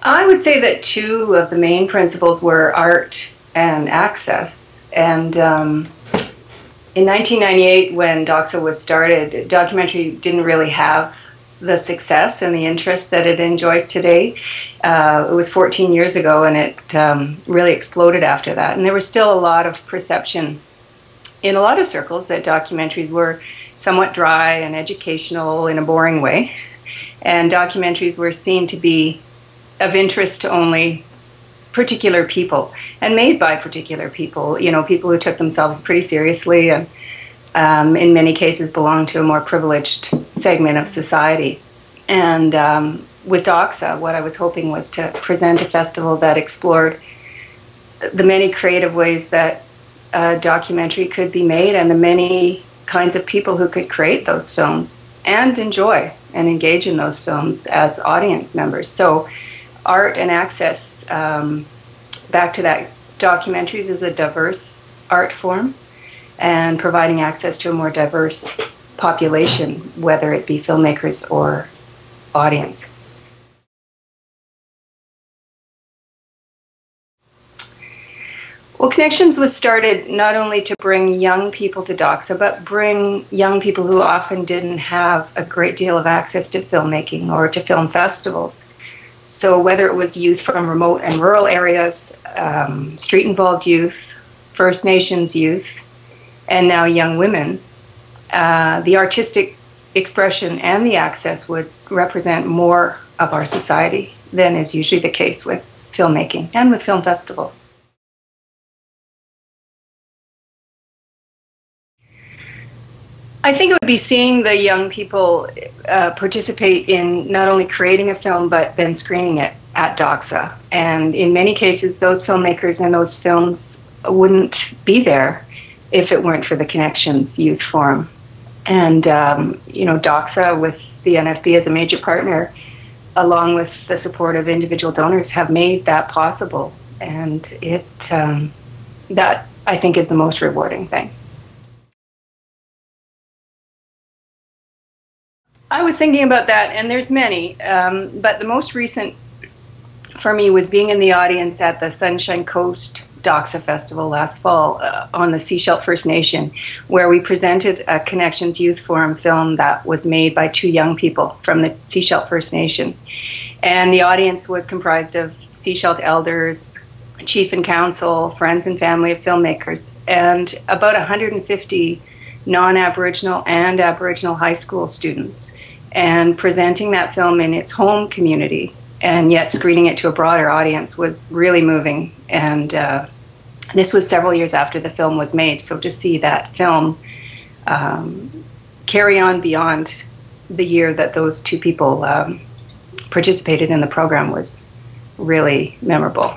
I would say that two of the main principles were art and access. And in 1998, when DOXA was started, documentary didn't really have the success and the interest that it enjoys today. It was 14 years ago, and it really exploded after that. And there was still a lot of perception in a lot of circles that documentaries were somewhat dry and educational in a boring way. And documentaries were seen to be of interest to only particular people and made by particular people, you know, people who took themselves pretty seriously and in many cases belonged to a more privileged segment of society. And with DOXA, what I was hoping was to present a festival that explored the many creative ways that a documentary could be made and the many kinds of people who could create those films and enjoy and engage in those films as audience members. So art and access, back to that, documentaries is a diverse art form, and providing access to a more diverse population, whether it be filmmakers or audience. Well, Connexions was started not only to bring young people to DOXA, but bring young people who often didn't have a great deal of access to filmmaking or to film festivals. So whether it was youth from remote and rural areas, street-involved youth, First Nations youth, and now young women, the artistic expression and the access would represent more of our society than is usually the case with filmmaking and with film festivals. I think it would be seeing the young people participate in not only creating a film, but then screening it at DOXA. And in many cases, those filmmakers and those films wouldn't be there if it weren't for the Connexions Youth Forum. And, you know, DOXA, with the NFB as a major partner, along with the support of individual donors, have made that possible. And it, that, I think, is the most rewarding thing. I was thinking about that, and there's many, but the most recent for me was being in the audience at the Sunshine Coast DOXA Festival last fall on the Seashell First Nation, where we presented a Connexions Youth Forum film that was made by two young people from the Seashell First Nation. And the audience was comprised of Seashell elders, chief and council, friends and family of filmmakers, and about 150 non-Aboriginal and Aboriginal high school students, and presenting that film in its home community and yet screening it to a broader audience was really moving. And this was several years after the film was made, so to see that film carry on beyond the year that those two people participated in the program was really memorable.